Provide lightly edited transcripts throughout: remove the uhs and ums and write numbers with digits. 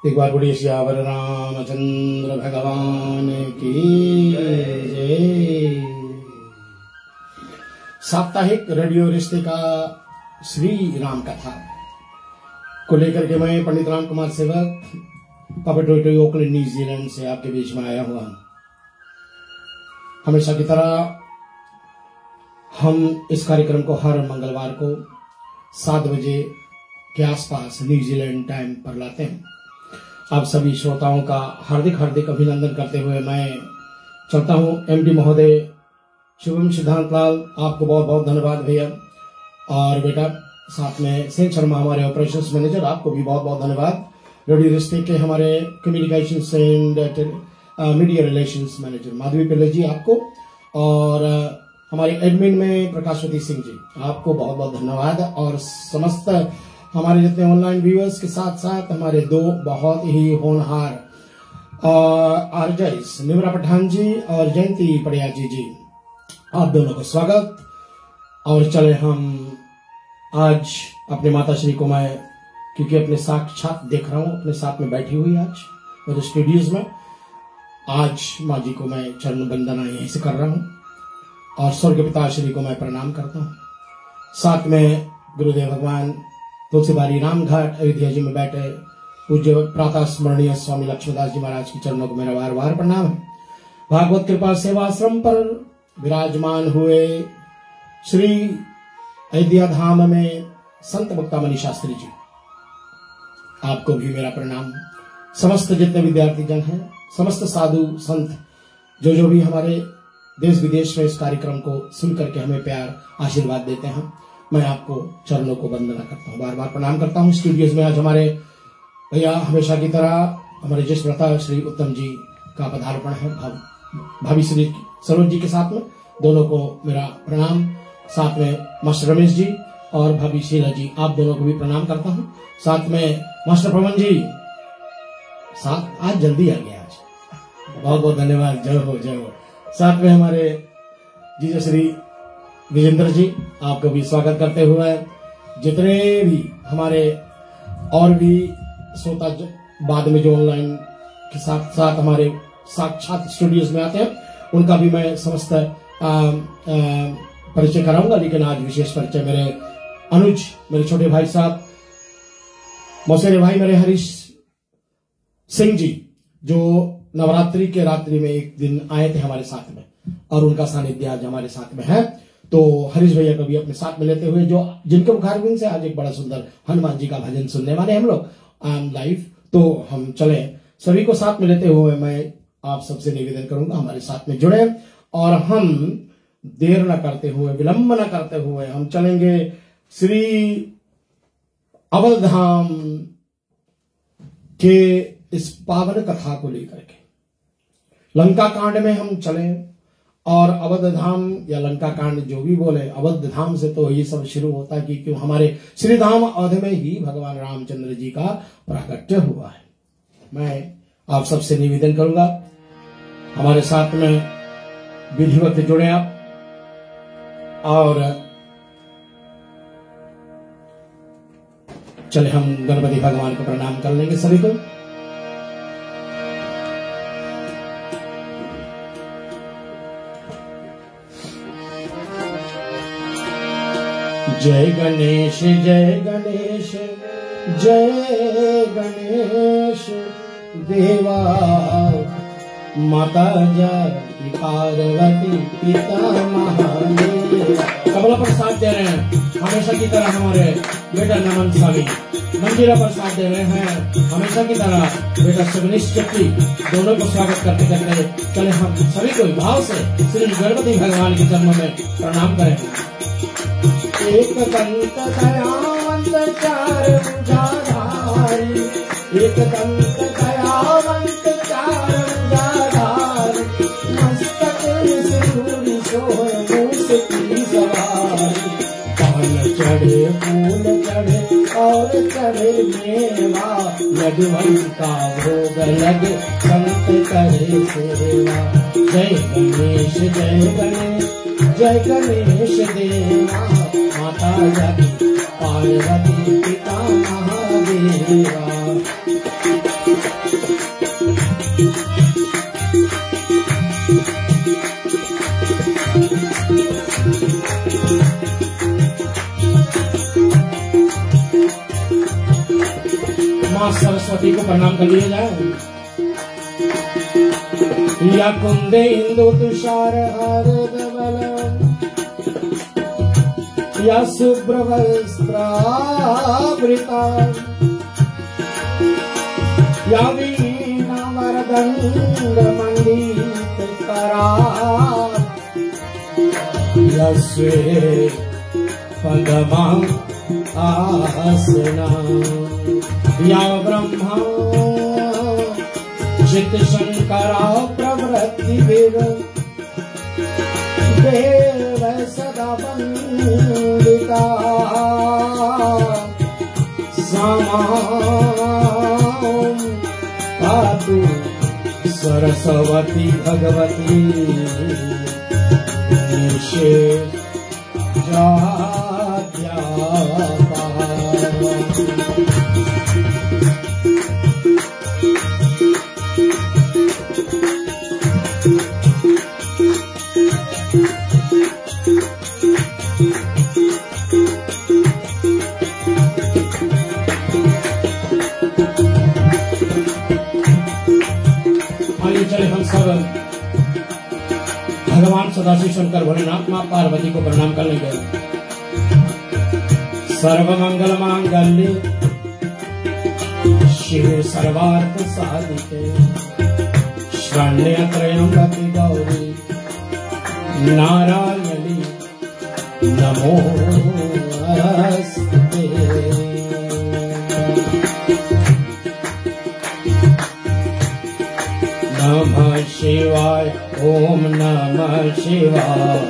एक बार बोलिए सियावर रामचंद्र भगवान की जय। साप्ताहिक रेडियो रिश्ते का श्री राम कथा को लेकर के मैं पंडित राम कुमार सेवक पापेटोटो ओकलैंड न्यूजीलैंड से आपके बीच में आया हुआ। हमेशा की तरह हम इस कार्यक्रम को हर मंगलवार को 7 बजे के आसपास न्यूजीलैंड टाइम पर लाते हैं। आप सभी श्रोताओं का हार्दिक हार्दिक अभिनंदन करते हुए मैं चलता हूं। एमडी महोदय शुभम सिद्धांत लाल, आपको बहुत बहुत धन्यवाद भैया। और बेटा साथ में सिंह शर्मा हमारे ऑपरेशंस मैनेजर, आपको भी बहुत बहुत धन्यवाद। रेडियो रिश्ते के हमारे communications and media relations manager Madhavi Pillai ji आपको, और हमारे एडमिन में प्रकाशवती सिंह जी, आपको बहुत बहुत धन्यवाद। और समस्त हमारे जितने ऑनलाइन व्यूअर्स के साथ साथ हमारे 2 बहुत ही होनहार आरजेस निमरा पठान जी और जयंती पड़ियाजी जी, आप दोनों को स्वागत। और चले हम आज अपने माता श्री को मैं, क्योंकि अपने साक्षात देख रहा हूं, अपने साथ में बैठी हुई आज मेरे स्टूडियोज में, आज माँ जी को मैं चरण वंदना यहीं से कर रहा हूं और स्वर्ग पिता श्री को मैं प्रणाम करता हूं। साथ में गुरुदेव भगवान तुलसीबारी रामघाट अयोध्या जी में बैठे पूज्य प्रातः स्मरणीय स्वामी लक्ष्मणदास जी महाराज के चरणों को मेरा बार बार प्रणाम है। भागवत कृपा सेवाश्रम पर विराजमान हुए श्री अयोध्या धाम में संत मुक्तामणि शास्त्री जी, आपको भी मेरा प्रणाम। समस्त जितने विद्यार्थी जन हैं, समस्त साधु संत जो भी हमारे देश विदेश में इस कार्यक्रम को सुन करके हमें प्यार आशीर्वाद देते हैं, मैं आपको चरणों को वंदना करता हूँ, बार बार प्रणाम करता हूँ। स्टूडियोज में आज हमारे भैया हमेशा की तरह हमारे ज्येष्ठ भ्राता श्री उत्तम जी का पदार्पण है, भाभी श्री सरोज जी के साथ में, दोनों को मेरा प्रणाम। साथ में मास्टर रमेश जी और भाभी शीला जी, आप दोनों को भी प्रणाम करता हूँ। साथ में मास्टर पवन जी, साथ आज जल्दी आ गया, आज बहुत बहुत धन्यवाद, जय हो जय हो। साथ में हमारे जीजा श्री विजेंद्र जी, आपका भी स्वागत करते हुए जितने भी हमारे और भी श्रोता बाद में जो ऑनलाइन के साथ साथ हमारे साक्षात स्टूडियोज में आते हैं, उनका भी मैं समस्त परिचय कराऊंगा। लेकिन आज विशेष परिचय मेरे अनुज, मेरे छोटे भाई साहब, मौसेरे भाई मेरे हरीश सिंह जी, जो नवरात्रि के रात्रि में एक दिन आए थे हमारे साथ में, और उनका सानिध्य आज हमारे साथ में है। तो हरीश भैया को भी अपने साथ में लेते हुए, जो जिनके मुखारबिंद से आज एक बड़ा सुंदर हनुमान जी का भजन सुनने वाले हम लोग लाइव, तो हम चले सभी को साथ में लेते हुए मैं आप सबसे निवेदन करूंगा हमारे साथ में जुड़े, और हम देर न करते हुए, विलंब न करते हुए हम चलेंगे श्री अवधधाम के इस पावन कथा को लेकर के। लंका कांड में हम चले, और अवध धाम या लंका कांड जो भी बोले, अवध धाम से तो ये सब शुरू होता है कि क्यों हमारे श्री धाम अवध में ही भगवान रामचंद्र जी का प्राकट्य हुआ है। मैं आप सबसे निवेदन करूंगा हमारे साथ में विधिवत जुड़े आप, और चले हम गणपति भगवान को प्रणाम कर लेंगे सभी को। जय गणेश जय गणेश जय गणेश देवा, माता जय पार्वती पिता महादेव। कमला पर साथ दे रहे हैं हमेशा की तरह हमारे बेटा नमन स्वामी, मंदिरा पर साथ दे रहे हैं हमेशा की तरह बेटा सुगनीश चक्की, दोनों को स्वागत करते करते चले हम सभी को भाव से श्री गणपति भगवान के चरणों में प्रणाम करें। एक दंत दयावंत चार भुजाधारी, एक दंत दयावंत चार भुजाधारी, मस्तक सिंदूरी सोहे मूस की सवारी। पान चढ़े फूल चढ़े और चढ़े मेवा, लडुअन का भोग लग संत करे सेवा। जय गणेश जय गणेश जय गणेश देवा, माता जय पार्वती पिता महादेवा। माँ सरस्वती को प्रणाम कर लिया जाए। या कुंदे इंदु तुषार हार धवल, या शुभ्र वस्त्रावृता, या वीणा वरदंड मंडितकरा, या श्वेत पद्मा आसना, या ब्रह्मा चित शंकरा प्रवृत्ति देव सदा वंदिता, समां पातु सरस्वती भगवती चले हम सब भगवान सदाशिव शंकर भोलेनाथ मां पार्वती को प्रणाम कर लेंगे। सर्वमंगल मांगल्ये शिवे सर्वार्थ साधिके, शरण्ये त्र्यंबके गौरी नारायणी नमोस्तुते। नमः शिवाय ओम नमः शिवाय,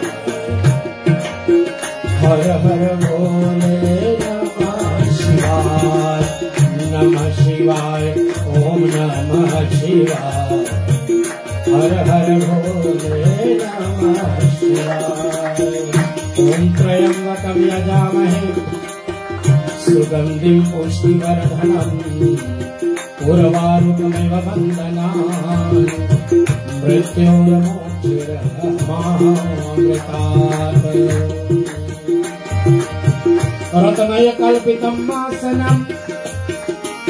हर हर भोले नमः शिवाय, नमः शिवाय ओम नमः शिवाय, हर हर भोले नमः शिवाय। ओम त्र्यंबकं यजामहे सुगंधिं पुष्टिवर्धनम्, उर्वारुकमिव बन्धनान्, मृत्योर्मोक्षमामृतात्। रत्नय कल्पितं आसनं,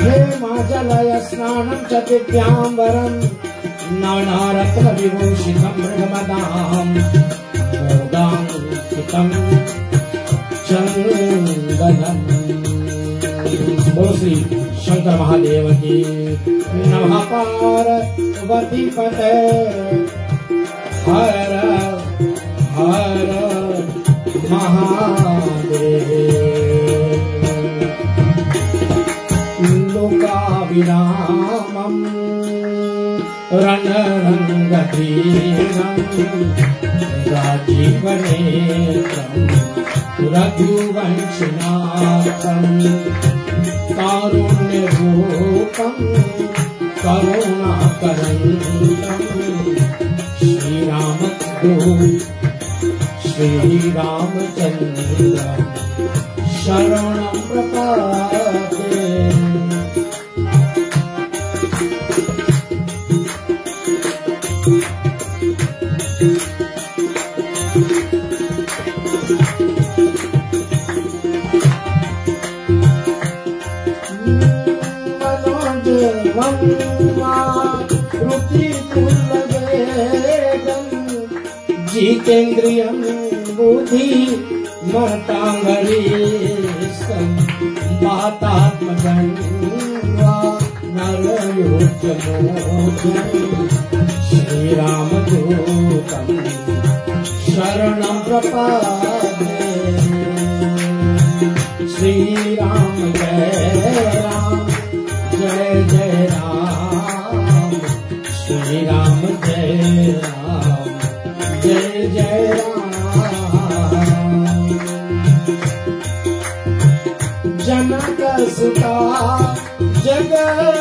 हेमाजलय स्नानं च दिव्याम्बरं, नानारत्नविभूषितं मृगमदां मोदाङ्कितं चन्दनम्। बोलो श्री शंकर महादेव की नमः। पार्वती पते हर हर महादेव। लोकाभिरामं रणरङ्गधीरं, राजीवनेत्रं रघुवंशनाथं, कारुण्यरूपं करुणाकरन्दं, श्रीरामचन्द्रं शरणं प्रपद्ये। जितेन्द्रियं बुद्धि मतांगरीशं, वातात्मजं वा नरयोग्यमोघं, श्रीरामदूतं शरणं प्रपद्ये। श्रीराम जय राम जय जय राम, श्रीराम जय राम जय जय राम। जनक सुता जगत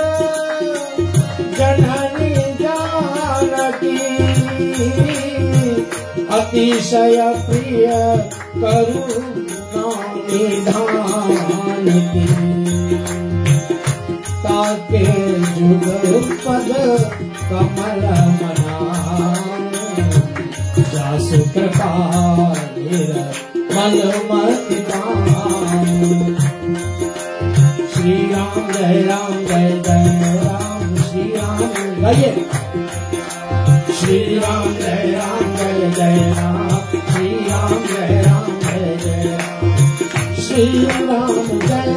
जननी जानकी, अतिशय प्रिय करुणा निधान की, ताके जुग पद कमल मनान, जासु कृपा मलमति दान। श्री राम जय राम जय राम जय राम जय जय राम, श्री राम जय राम जय जय राम, श्री राम जय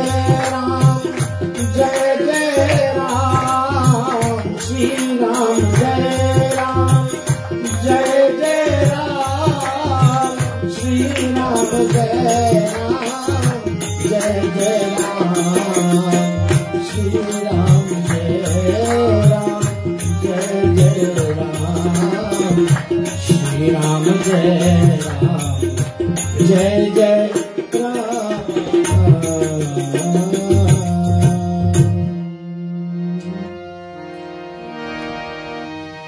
राम जय जय राम, श्री राम जय राम जय जय राम, श्री राम जय राम जय जय राम, श्री राम जय राम जय जय राम, श्री राम जय राम जय जय राम।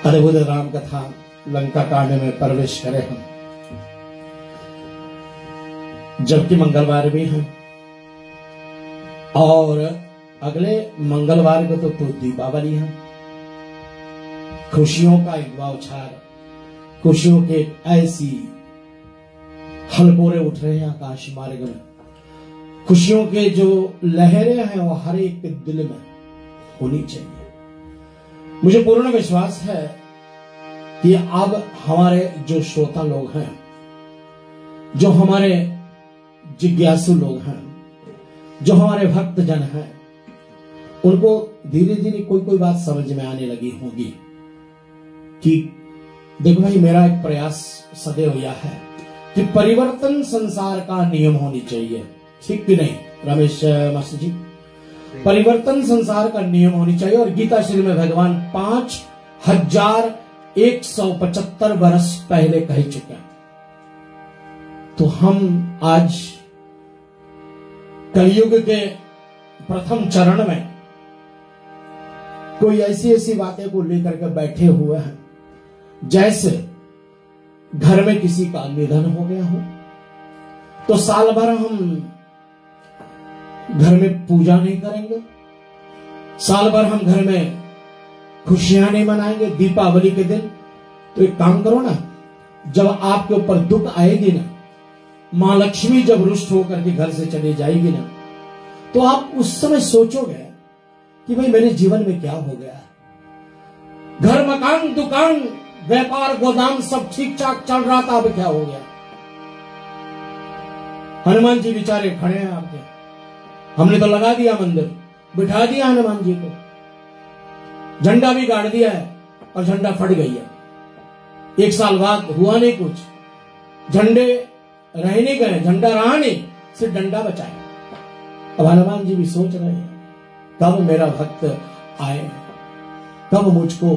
अद्भुत राम कथा लंका कांड में प्रवेश करें हम, जबकि मंगलवार भी है और अगले मंगलवार को तो दीपावली है। खुशियों का एक बौछार, खुशियों के ऐसी हलकोरे उठ रहे हैं आकाश मार्ग में, खुशियों के जो लहरें हैं वो हर एक के दिल में होनी चाहिए। मुझे पूर्ण विश्वास है कि अब हमारे जो श्रोता लोग हैं, जो हमारे जिज्ञासु लोग हैं, जो हमारे भक्त जन हैं, उनको धीरे धीरे कोई कोई बात समझ में आने लगी होगी कि देखो भाई, मेरा एक प्रयास सदैव यह है कि परिवर्तन संसार का नियम होनी चाहिए, ठीक कि नहीं रमेश मास्टर जी? परिवर्तन संसार का नियम होनी चाहिए। और गीता श्री में भगवान 5175 वर्ष पहले कह चुके हैं। तो हम आज कलयुग के प्रथम चरण में कोई ऐसी ऐसी बातें को लेकर के बैठे हुए हैं जैसे घर में किसी का निधन हो गया हो तो साल भर हम घर में पूजा नहीं करेंगे, साल भर हम घर में खुशियां नहीं मनाएंगे दीपावली के दिन। तो एक काम करो ना, जब आपके ऊपर दुख आएगी ना, मां लक्ष्मी जब रुष्ट होकर के घर से चली जाएगी ना, तो आप उस समय सोचोगे कि भाई मेरे जीवन में क्या हो गया। घर मकान दुकान व्यापार गोदाम सब ठीक ठाक चल रहा था, अब क्या हो गया। हनुमान जी बेचारे खड़े हैं आपके, हमने तो लगा दिया मंदिर, बिठा दिया हनुमान जी को, झंडा भी गाड़ दिया है और झंडा फट गई है। एक साल बाद हुआ नहीं कुछ, झंडे रह नहीं गए, झंडा रहा नहीं, सिर्फ डंडा बचाया। अब हनुमान जी भी सोच रहे हैं कब मेरा भक्त आए, कब मुझको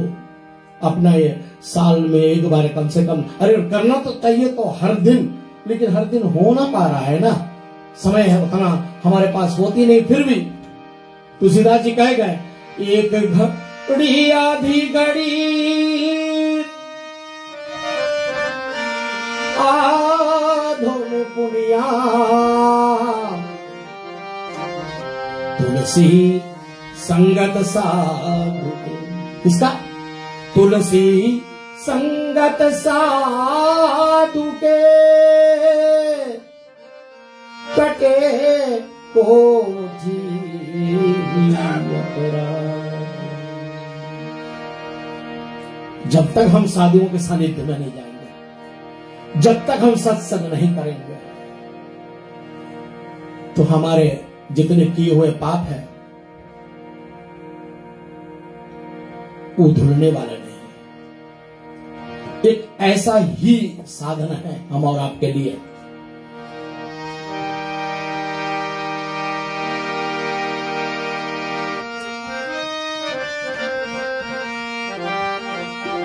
अपना ये साल में एक बार कम से कम, अरे करना तो चाहिए तो हर दिन, लेकिन हर दिन हो ना पा रहा है ना, समय है उतना हमारे पास होती नहीं। फिर भी तुलसीदास जी कह गए, एक घड़ी आधी घड़ी आधो में पुनिया, तुलसी संगत साधु के, किसका? तुलसी संगत साधु के कटे को जब तक हम साधुओं के सानिध्य में नहीं जाएंगे, जब तक हम सत्संग नहीं करेंगे, तो हमारे जितने किए हुए पाप हैं वो धुलने वाले नहीं। एक ऐसा ही साधन है हम और आपके लिए,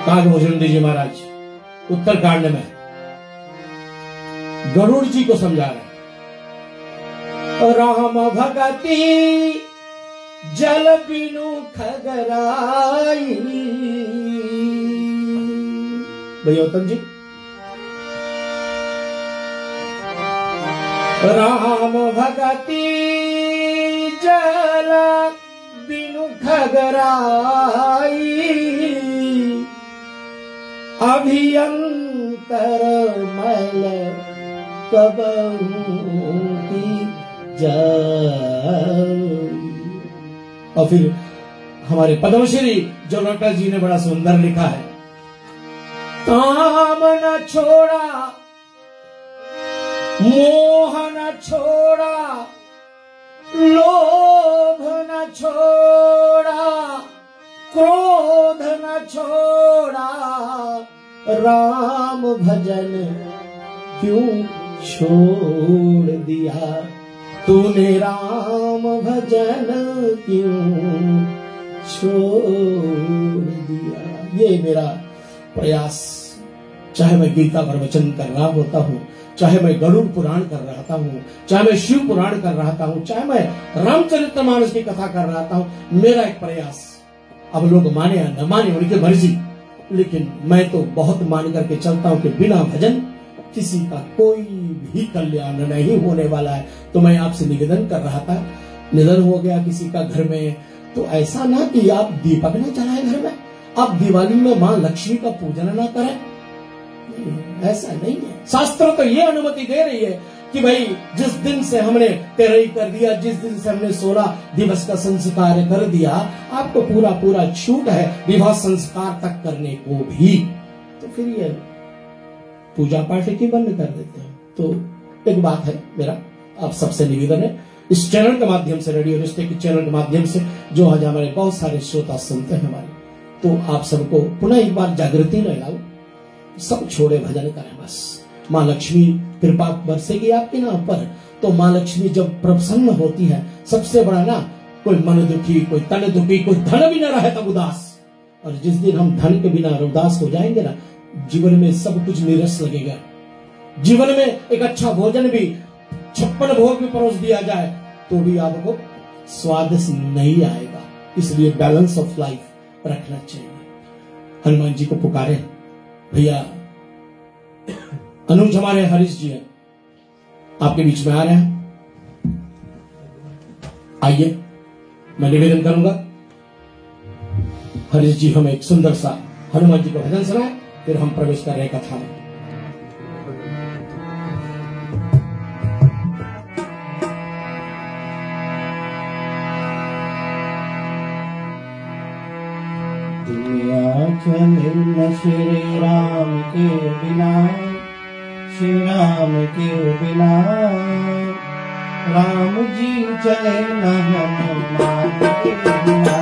कागभूषण जी महाराज उत्तरकांड में गरुड़ जी को समझा रहे, राम भगति जल बिनु खगराई। भैया जी, राम भगति जल बिनु खगराई, अभियंतर मल कबहू की जाई। और फिर हमारे पद्मश्री जो डॉक्टर जी ने बड़ा सुंदर लिखा है, काम न छोड़ा, मोह न छोड़ा, लोभ न छोड़ा, क्रोध न छोड़ा, राम भजन क्यों छोड़ दिया, तूने राम भजन क्यों छोड़ दिया। ये मेरा प्रयास, चाहे मैं गीता प्रवचन कर रहा होता हूँ, चाहे मैं गरुड़ पुराण कर रहा हूँ, चाहे मैं शिव पुराण कर रहा हूँ, चाहे मैं रामचरितमानस की कथा कर रहा हूँ, मेरा एक प्रयास, अब लोग माने या न माने उनकी मर्जी, लेकिन मैं तो बहुत मान करके चलता हूँ कि बिना भजन किसी का कोई भी कल्याण नहीं होने वाला है। तो मैं आपसे निवेदन कर रहा था, निधन हो गया किसी का घर में, तो ऐसा ना कि आप दीपक न जलाए घर में, आप दिवाली में माँ लक्ष्मी का पूजन ना करें, ऐसा नहीं है। शास्त्र तो ये अनुमति दे रही है कि भाई जिस दिन से हमने तेरही कर दिया, जिस दिन से हमने 16 दिवस का संस्कार कर दिया, आपको पूरा पूरा छूट है विवाह संस्कार तक करने को भी। तो फिर ये पूजा पाठ की बंद कर देते हैं। तो एक बात है, मेरा आप सबसे निवेदन है, इस चैनल के माध्यम से, रेडियो रिश्ते के चैनल के माध्यम से जो आज हमारे बहुत सारे श्रोता सुनते हैं हमारे, तो आप सबको पुनः एक बार जागृति में लाओ, सब छोड़े भजन करें बस। माँ लक्ष्मी कृपा बरसेगी आपके नाम पर, तो माँ लक्ष्मी जब प्रसन्न होती है, सबसे बड़ा ना, कोई मन दुखी, कोई तन दुखी, कोई धन भी न रहे तब उदास। और जिस दिन हम धन के बिना उदास हो जाएंगे ना, जीवन में सब कुछ नीरस लगेगा। जीवन में एक अच्छा भोजन भी, 56 भोग भी परोस दिया जाए तो भी आपको स्वादिष्ट नहीं आएगा। इसलिए बैलेंस ऑफ लाइफ रखना चाहिए। हनुमान जी को पुकारे भैया। अनुज हमारे हरीश जी हैं, आपके बीच में आ रहे हैं, आइए मैं निवेदन करूंगा। हरीश जी हमें एक सुंदर सा हनुमान जी को भजन सुनाए, फिर हम प्रवेश कर रहे कथा में। दुनिया चले न श्री राम के बिना, श्री राम के बिना, राम जी चले न हनुमान के बिना।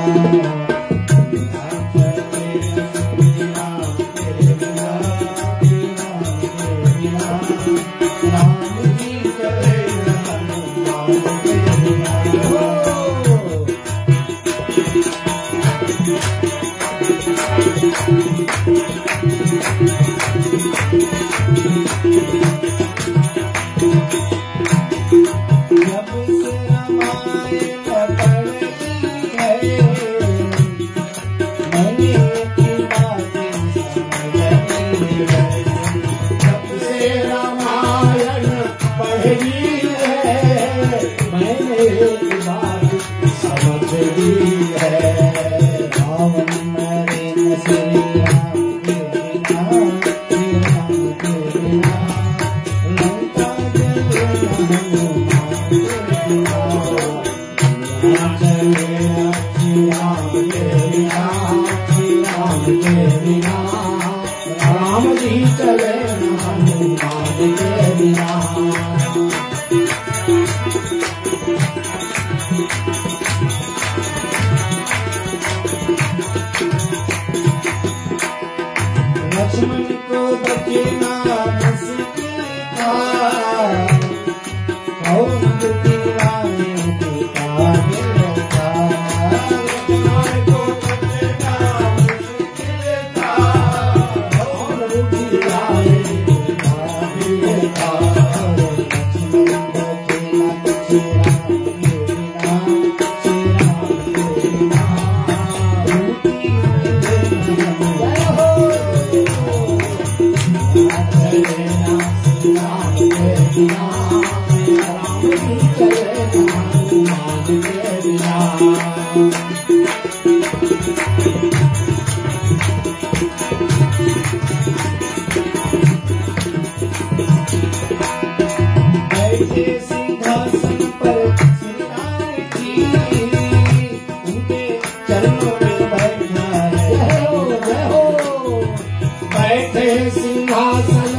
बैठे सिंहासन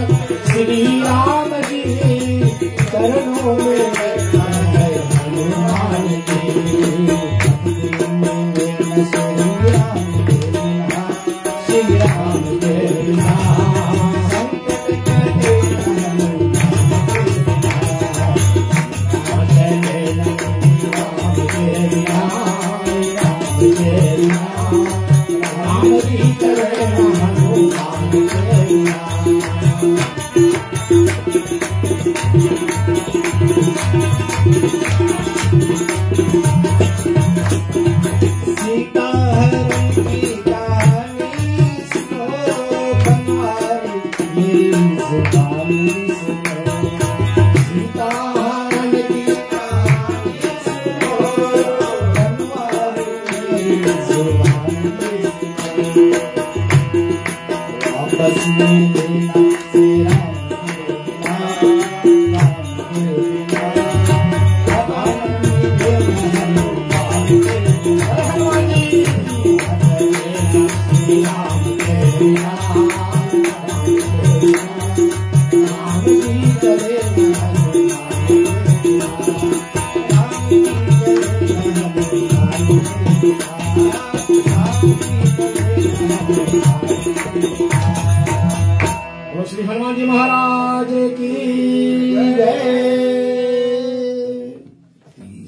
श्री राम जी, चरणों में बैठा है हनुमान जी। श्री राम के बिना संकट कटे राम जी चले हनुमान के बिना। सीता हरण की कहानी सुनो, बनवारी मेरी जुबानी सुनो। सीता हरण की कहानी सुनो, बनवारी मेरी जुबानी सुनो। वापस में लेना से राम श्री हनुमान जी महाराज की जय।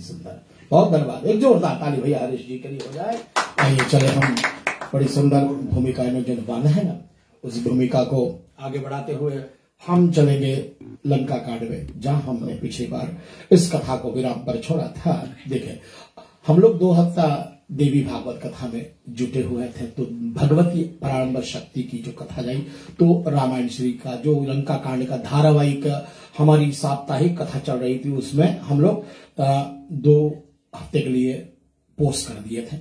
सुंदर, बहुत धन्यवाद। एक जोरदार ताली भैया हरीश जी के लिए हो जाए। आइए चले, हम बड़ी सुंदर भूमिका में जो निभाना है ना, उस भूमिका को आगे बढ़ाते हुए हम चलेंगे लंका कांड में, जहां हमने पिछली बार इस कथा को विराम पर छोड़ा था। देखें, हम लोग 2 हफ्ता देवी भागवत कथा में जुटे हुए थे। तो भगवती प्रारंभ शक्ति की जो कथा जाई, तो रामायण श्री का जो लंका कांड का धारावाहिक हमारी साप्ताहिक कथा चल रही थी, उसमें हम लोग 2 हफ्ते के लिए पोस्ट कर दिए थे।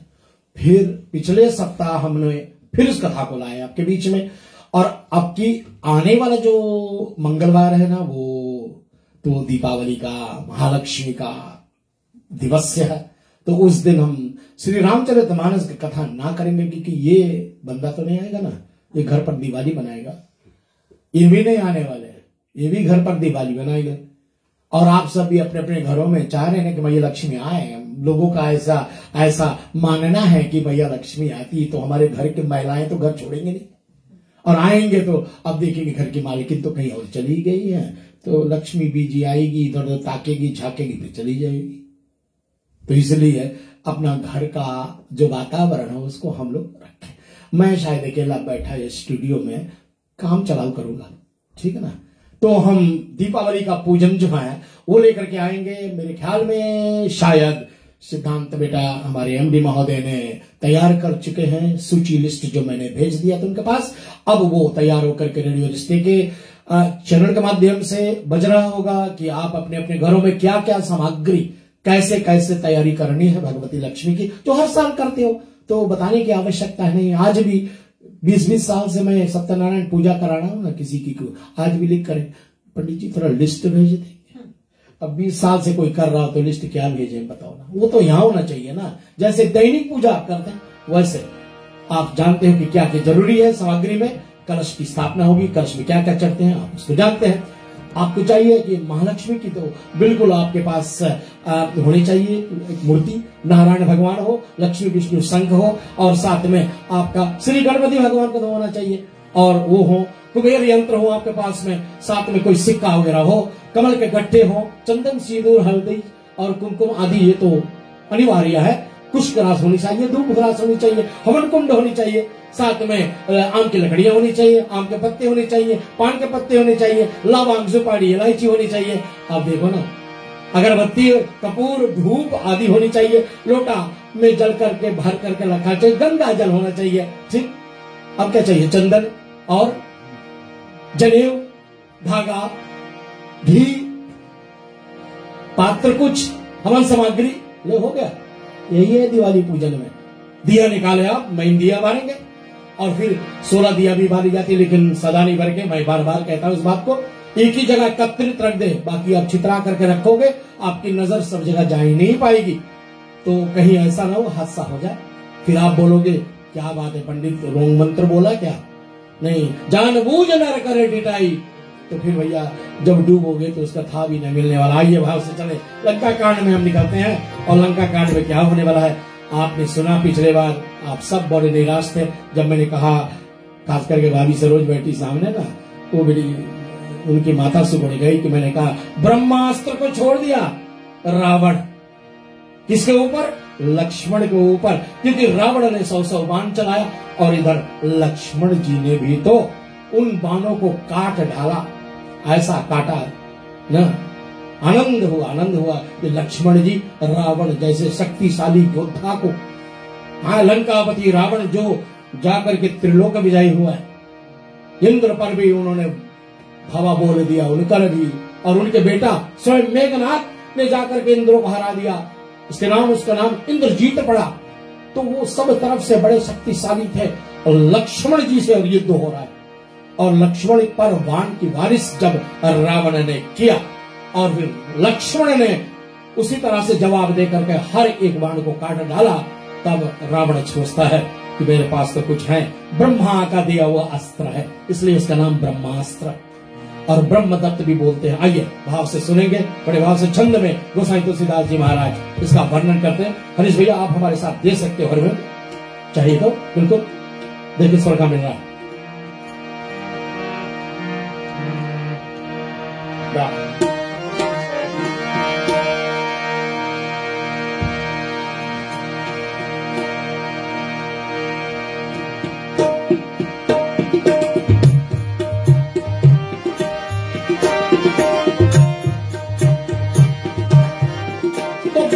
फिर पिछले सप्ताह हमने फिर इस कथा को लाए आपके बीच में, और अब की आने वाला जो मंगलवार है ना, वो तो दीपावली का, महालक्ष्मी का दिवस है। तो उस दिन हम श्री रामचरितमानस की कथा ना करेंगे, क्योंकि ये बंदा तो नहीं आएगा ना, ये घर पर दिवाली बनाएगा। ये भी नहीं आने वाले हैं, ये भी घर पर दिवाली बनाएगा। और आप सब भी अपने अपने घरों में चाह रहे हैं कि मैया लक्ष्मी आए। लोगों का ऐसा मानना है कि मैया लक्ष्मी आती तो हमारे घर की महिलाएं तो घर छोड़ेंगे नहीं, और आएंगे तो अब देखेंगे घर की मालिकिन तो कहीं और चली गई है, तो लक्ष्मी बीजी आएगी, इधर उधर ताकेगी झाकेगी फिर चली जाएगी। तो इसलिए अपना घर का जो वातावरण है उसको हम लोग रखें। मैं शायद अकेला बैठा इस स्टूडियो में काम चलाऊ करूंगा, ठीक है ना। तो हम दीपावली का पूजन जो है वो लेकर के आएंगे। मेरे ख्याल में शायद सिद्धांत बेटा हमारे एमडी महोदय ने तैयार कर चुके हैं सूची लिस्ट, जो मैंने भेज दिया था उनके पास। अब वो तैयार होकर के रेडियो रिश्ते के चैनल के माध्यम से बज रहा होगा कि आप अपने अपने घरों में क्या क्या सामग्री, कैसे कैसे तैयारी करनी है भगवती लक्ष्मी की, जो हर साल करते हो, तो बताने की आवश्यकता नहीं। आज भी 20-20 साल से मैं सत्यनारायण पूजा करा रहा हूं ना किसी की को, आज भी लिख कर पंडित जी थोड़ा लिस्ट भेज देंगे। अब 20 साल से कोई कर रहा हो तो लिस्ट क्या भेजे बताओ ना, वो तो यहाँ होना चाहिए ना। जैसे दैनिक पूजा आप करते हैं वैसे आप जानते हो कि क्या क्या जरूरी है सामग्री में। कलश की स्थापना होगी, कलश में क्या क्या चढ़ते हैं आप उसको जानते हैं। आपको चाहिए कि महालक्ष्मी की तो बिल्कुल आपके पास होनी चाहिए एक मूर्ति, नारायण भगवान हो, लक्ष्मी विष्णु शंख हो, और साथ में आपका श्री गणपति भगवान का तो होना चाहिए, और वो हो कुबेर यंत्र हो आपके पास में, साथ में कोई सिक्का वगैरह हो, कमल के गट्ठे हो, चंदन सिंदूर हल्दी और कुमकुम आदि ये तो अनिवार्य है। पुष्प रास होनी चाहिए, धूप रास होनी चाहिए, हवन कुंड होनी चाहिए, साथ में आम की लकड़ियां होनी चाहिए, आम के पत्ते होने चाहिए, पान के पत्ते होने चाहिए, लौंग सुपारी इलायची होनी चाहिए। आप देखो ना, अगरबत्ती कपूर धूप आदि होनी चाहिए, लोटा में जल करके भर करके रखा चाहिए, गंगा जल होना चाहिए। ठीक, अब क्या चाहिए? चंदन और जनेऊ, धागा, घी, पात्र, कुछ हवन सामग्री, ले हो गया। यही है दिवाली पूजन में। दिया निकाले आप, मैं दिया बारेंगे, और फिर 16 दिया भी बारी जाती, लेकिन सदा नहीं भर के, मैं बार बार कहता हूं इस बात को, एक ही जगह एकत्रित रख दे, बाकी आप छितरा करके रखोगे, आपकी नजर सब जगह जा ही नहीं पाएगी। तो कहीं ऐसा ना हो हादसा हो जाए, फिर आप बोलोगे क्या बात है पंडित, रोंग मंत्र बोला क्या? नहीं, जानबूझ नर करे डिटाई, तो फिर भैया जब डूबोगे तो उसका था भी नहीं मिलने वाला। आइए भाव से चले लंका कांड में हम निकलते हैं। और लंका कांड में क्या होने वाला है आपने सुना। पिछले बार आप सब बड़े निराश थे जब मैंने कहा, खास करके भाभी सरोज बैठी सामने ना, वो मेरी उनकी माता से बढ़ गई कि मैंने कहा ब्रह्मास्त्र को छोड़ दिया रावण, किसके ऊपर? लक्ष्मण के ऊपर, क्योंकि रावण ने 100 बाण चलाया और इधर लक्ष्मण जी ने भी तो उन बाणों को काट डाला। ऐसा काटा ना, आनंद हुआ कि लक्ष्मण जी रावण जैसे शक्तिशाली योद्धा को, हाँ लंकापति रावण जो जाकर के त्रिलोक विजयी हुआ है, इंद्र पर भी उन्होंने हवा बोल दिया, उनका भी, और उनके बेटा स्वयं मेघनाथ ने जाकर के इंद्र को हरा दिया, उसका नाम इंद्रजीत पड़ा। तो वो सब तरफ से बड़े शक्तिशाली थे और लक्ष्मण जी से युद्ध हो रहा है। और लक्ष्मण पर बाण की बारिश जब रावण ने किया और फिर लक्ष्मण ने उसी तरह से जवाब देकर के हर एक बाण को काट डाला, तब रावण सोचता है कि मेरे पास तो कुछ है, ब्रह्मा का दिया हुआ अस्त्र है, इसलिए इसका नाम ब्रह्मास्त्र और ब्रह्मदत्त भी बोलते हैं। आइए भाव से सुनेंगे, बड़े भाव से छंद में गोसाई तुलसीदास जी महाराज इसका वर्णन करते हैं। हरीश भैया आप हमारे साथ दे सकते हो, हर चाहिए तो बिल्कुल, देखिए स्वर का मिल रहा है।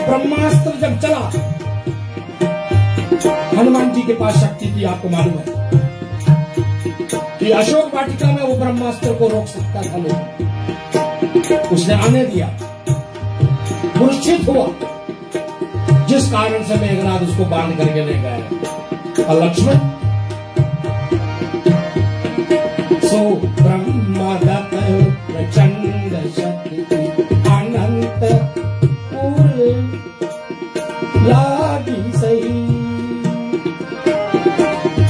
ब्रह्मास्त्र जब चला, हनुमान जी के पास शक्ति थी, आपको मालूम है कि अशोक वाटिका में वो ब्रह्मास्त्र को रोक सकता था, लेकिन उसने आने दिया, मूर्छित हुआ, जिस कारण से मेघनाथ उसको बांध करके ले गए। और लक्ष्मण सो ब्रह्मदत्त प्रचंड शक्ति अनंत लागी सही,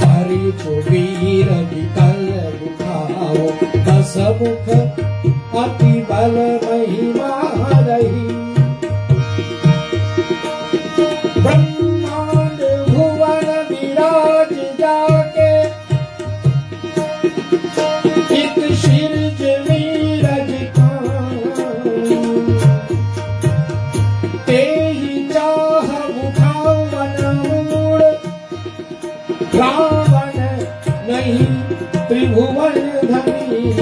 हरि को वीर विकल उठाओ, 10 मुख अति बल महिमा रही, ब्रह्मांड भुवन विराज जाके, इत शीर्ष नीरज रावण नहीं त्रिभुवन धनी,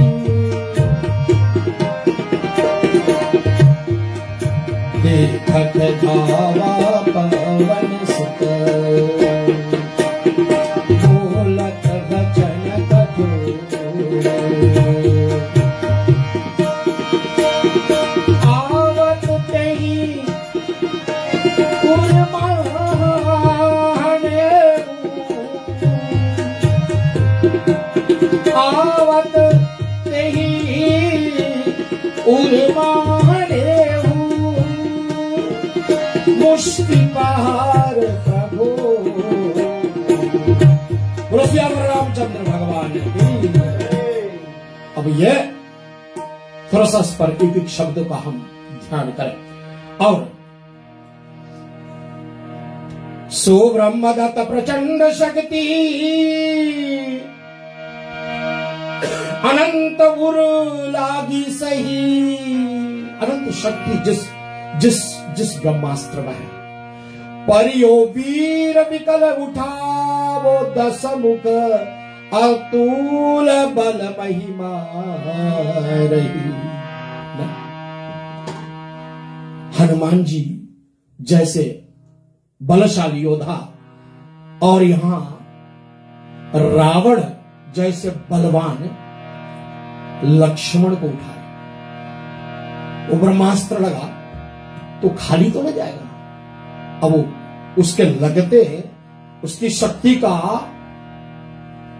देखत धावा पवन सुत, बोलत वचन कठोर, आवत तेहि आवत तेहि उर्माणे मुष्टि पहार प्रभु। बोलो श्याम रामचंद्र भगवान की। अब ये थोड़ा सा इस पर एक शब्द का हम ध्यान करें। और सो ब्रह्मदत्त प्रचंड शक्ति अनंत उर लागी सही, अनंत शक्ति जिस जिस जिस ब्रह्मास्त्र में है, परियो वीर विकल उठावो 10 मुख अतुल बल महिमा रही। हनुमान जी जैसे बलशाली योद्धा और यहां रावण जैसे बलवान लक्ष्मण को उठाए, वो ब्रह्मास्त्र लगा तो खाली तो न जाएगा। अब वो उसके लगते उसकी शक्ति का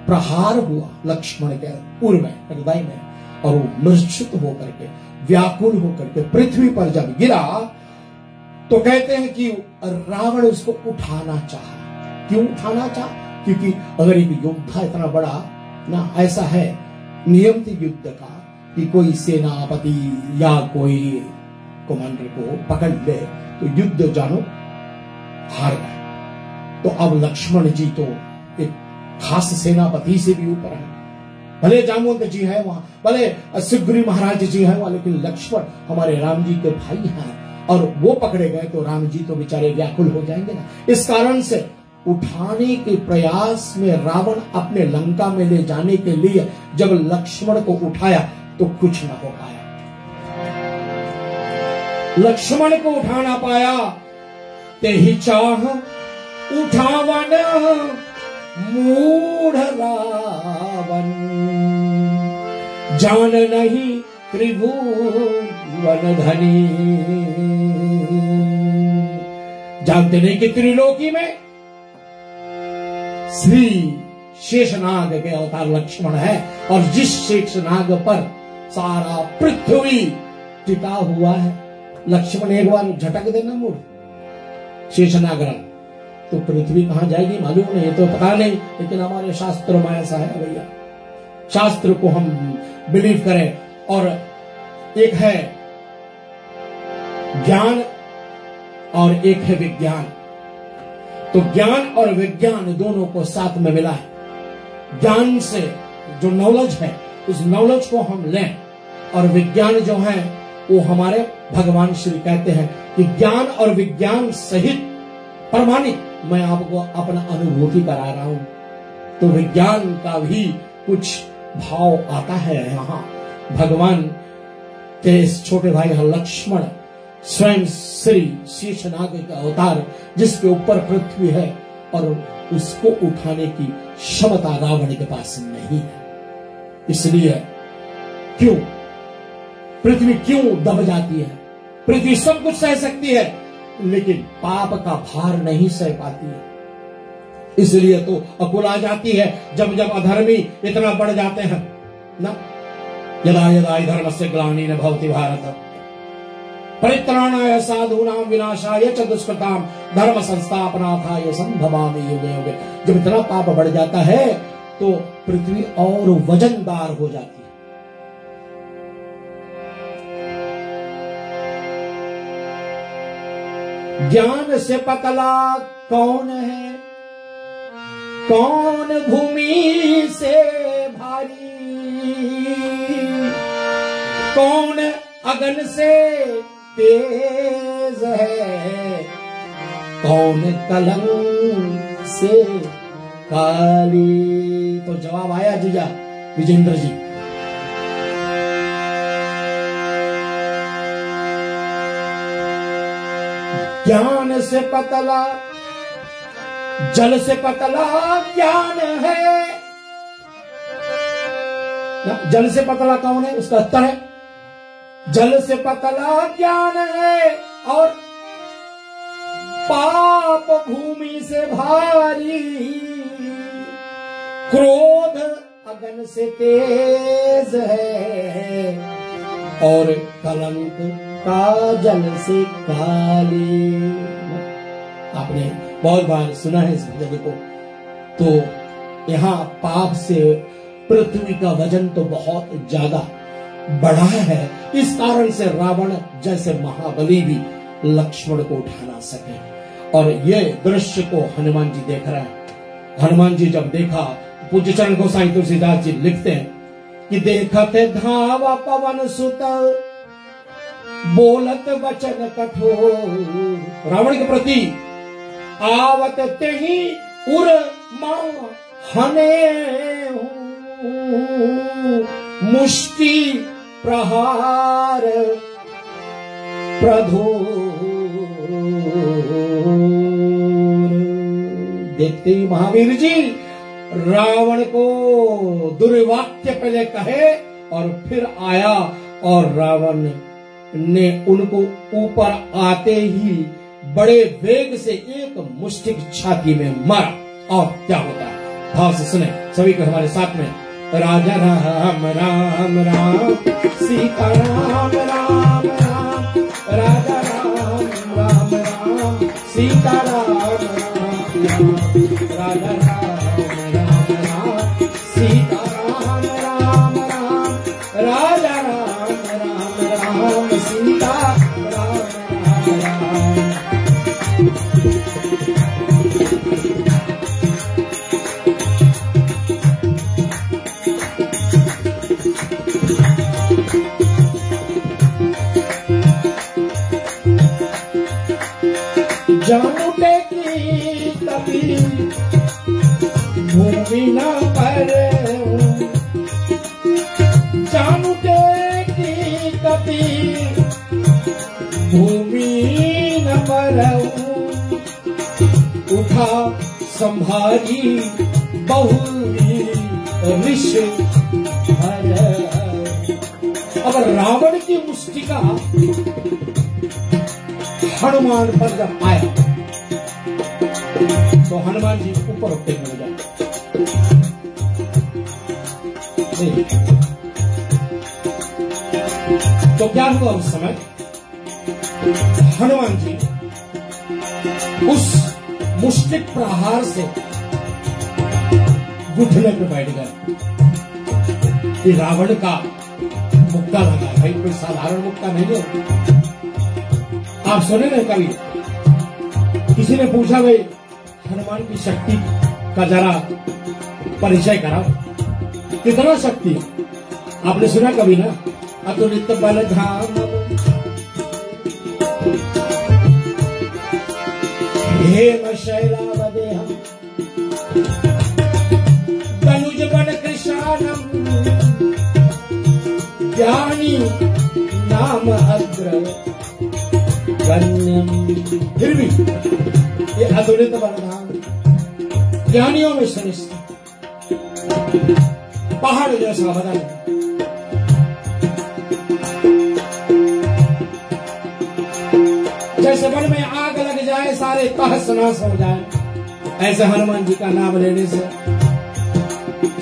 प्रहार हुआ लक्ष्मण के उर में, हृदय में, और वो मूर्छित होकर के व्याकुल होकर के पृथ्वी पर जब गिरा तो कहते हैं कि रावण उसको उठाना चाहा। क्यों उठाना चाहा? क्योंकि अगर एक योद्धा इतना बड़ा ना ऐसा है नियम थी युद्ध का कि कोई सेनापति या कोई कमांडर को पकड़ ले तो युद्ध जानो हार गए। तो अब लक्ष्मण जी तो एक खास सेनापति से भी ऊपर है, भले जामवंत जी है वहां, भले सुग्रीव महाराज जी है वहां, लेकिन लक्ष्मण हमारे राम जी के भाई हैं और वो पकड़े गए तो राम जी तो बेचारे व्याकुल हो जाएंगे ना। इस कारण से उठाने के प्रयास में रावण अपने लंका में ले जाने के लिए जब लक्ष्मण को उठाया तो कुछ न हो पाया, लक्ष्मण को उठा ना पाया। ते ही चाह उठावन मूढ़ रावण, जान नहीं त्रिभुवन धनी। जानते नहीं कि त्रिलोकी में श्री शेषनाग के अवतार लक्ष्मण है और जिस शेषनाग पर सारा पृथ्वी टिका हुआ है। लक्ष्मण एक बार झटक देना मुड़ शेषनाग तो पृथ्वी कहां जाएगी मालूम नहीं, तो पता नहीं, लेकिन हमारे शास्त्र में ऐसा है भैया। शास्त्र को हम बिलीव करें। और एक है ज्ञान और एक है विज्ञान, तो ज्ञान और विज्ञान दोनों को साथ में मिला है। ज्ञान से जो नॉलेज है उस नॉलेज को हम लें और विज्ञान जो है वो हमारे भगवान श्री कहते हैं कि ज्ञान और विज्ञान सहित प्रमाणित मैं आपको अपना अनुभूति करा रहा हूं। तो विज्ञान का भी कुछ भाव आता है यहाँ। भगवान के इस छोटे भाई लक्ष्मण स्वयं श्री शेषनाग का अवतार जिसके ऊपर पृथ्वी है और उसको उठाने की क्षमता रावण के पास नहीं है। इसलिए क्यों पृथ्वी क्यों दब जाती है? पृथ्वी सब कुछ सह सकती है लेकिन पाप का भार नहीं सह पाती है। इसलिए तो अकुला जाती है जब जब अधर्मी इतना बढ़ जाते हैं ना। यदा यदा धर्मस्य ग्लानिर्न भवति भारत परित्राणाय साधूनां विनाशाय च दुष्कृतां धर्म संस्थापनार्थाय संभवामि युगे युगे। जब इतना पाप बढ़ जाता है तो पृथ्वी और वजनदार हो जाती है। ज्ञान से पतला कौन है, कौन भूमि से भारी, कौन अगन से तेज है, कौन कलंक से काली। तो जवाब आया जीजा विजेंद्र जी। ज्ञान से पतला जल से पतला ज्ञान है। जल से पतला कौन है? उसका उत्तर है जल से पतला ज्ञान है और पाप भूमि से भारी, क्रोध अगन से तेज है और कलंक का जल से काली। आपने बहुत बार सुना है इस भजन को। तो यहाँ पाप से पृथ्वी का वजन तो बहुत ज्यादा बढ़ा है, इस कारण से रावण जैसे महाबली भी लक्ष्मण को उठा ना सके। और ये दृश्य को हनुमान जी देख रहे हैं। हनुमान जी जब देखा, पूज्य चरण गोसाई तुलसीदास जी लिखते हैं कि देखते धावा पवन सुत बोलत वचन कठोर। रावण के प्रति आवत तेहि उर मां हने मुष्टि प्रहार प्रधोर। देखते ही महावीर जी रावण को दुर्वाक्य पहले कहे और फिर आया और रावण ने उनको ऊपर आते ही बड़े वेग से एक मुष्टिक छाती में मारा। और क्या होता है भाव से सुने सभी को हमारे साथ में। राजा राम राम राम सीता राम राम राम, राजा राम राम राम सीता राम राम, राजा राम राम राम सीता राम जानू टेकी कभी भूमि न पर, जानू टेकी कभी भूमि न पर, उठा संभारी बहुरी ऋष भर। अब रावण की मुष्टिका हनुमान पर जब आया तो हनुमान जी ऊपर उठते हो जाए। तो क्या हुआ उस समय, हनुमान जी उस मुष्टिक प्रहार से घुटने पे बैठ गए। ये रावण का मुक्का लगा भाई, कोई साधारण मुक्का नहीं है। आप सुने ना कभी किसी ने पूछा भाई हनुमान की शक्ति का जरा परिचय कराओ, कितना शक्ति आपने सुना कभी ना? अतुलित बल धाम हेम शैलावदेहम तनुज बन कृशानम ज्ञानी नाम अग्र गण्यम। फिर भी ये अतुलित बलधाम, ज्ञानियों में श्रेष्ठ, पहाड़ जैसा बदन, जैसे वन में आग लग जाए सारे तहस नहस हो जाए, ऐसे हनुमान जी का नाम लेने से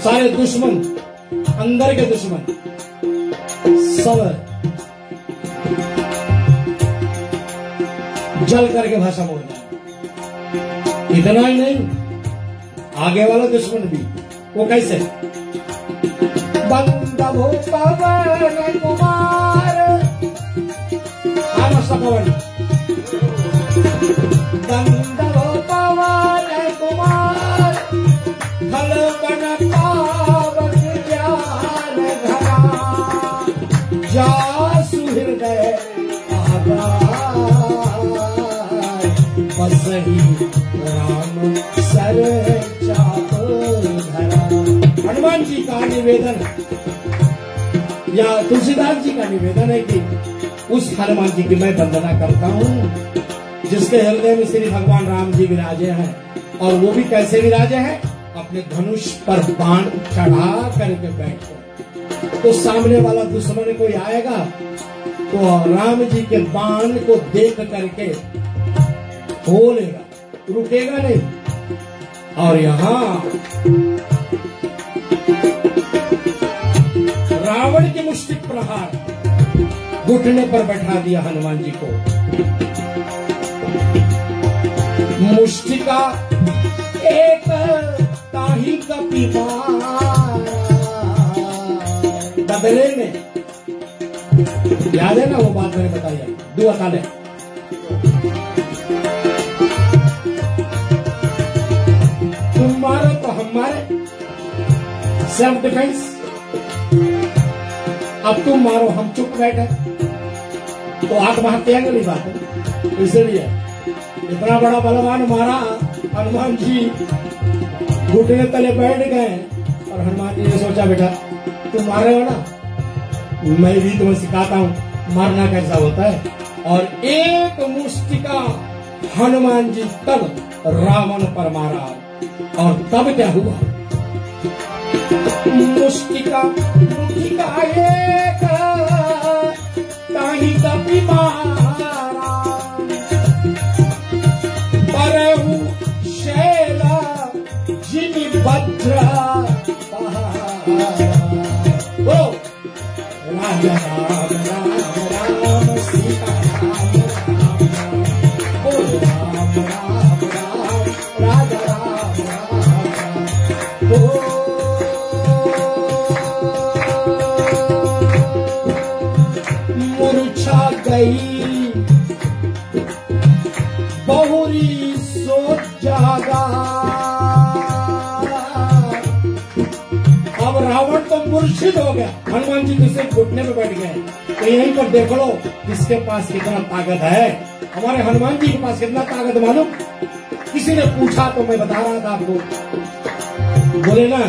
सारे दुश्मन, अंदर के दुश्मन सब जल करके भाषा बोल जाए। इतना ही नहीं, आगे वाला दुश्मन भी, वो कैसे? बंदभो पवन कुमार, पवन बंदभो पवन कुमार, फल बन पावन ज्ञान घरा, जासु हृदय बसही राम सर चाप धरा। हनुमान जी का निवेदन या तुलसीदास जी का निवेदन है कि उस हनुमान जी की मैं वंदना करता हूँ जिसके हृदय में श्री भगवान राम जी विराजे हैं। और वो भी कैसे विराजे हैं? अपने धनुष पर बाण चढ़ा करके बैठे। तो सामने वाला दुश्मन कोई आएगा तो राम जी के बाण को देख करके बोलेगा, रुकेगा नहीं। और यहाँ रावण के मुष्टिक प्रहार घुटने पर बैठा दिया हनुमान जी को। मुष्टिका एक ताही कपि बदले में, याद है ना वो बात मैंने बताई है, दुआ ताले तुम मारो तो हम मारे, सेल्फ डिफेंस। अब तुम मारो हम चुप बैठे तो आत्महत्या की बात है। इसलिए इतना बड़ा बलवान मारा, हनुमान जी घुटने तले बैठ गए और हनुमान जी ने सोचा बेटा तुम मारे हो ना, मैं भी तुम्हें सिखाता हूँ मारना कैसा होता है। और एक मुष्टिका हनुमान जी तब रावण पर मारा। और तब क्या हुआ? मुष्टिका मुष्टिका एक ताही कपि मारा, परहु शैला जिमि वज्र पहारा। राजा राम राम राम सीता राम राम, बोलो राम राम राम राजा राम राम राम। मूर्छा गई बहुरी सो जागा। अब रावण तो मूर्छित हो गया। हनुमान जी दूसरे घुटने में बैठ गए। तो यहीं पर देख लो किसके पास कितना ताकत है। हमारे हनुमान जी के पास कितना ताकत मालूम? किसी ने पूछा तो मैं बता रहा था आपको, बोले ना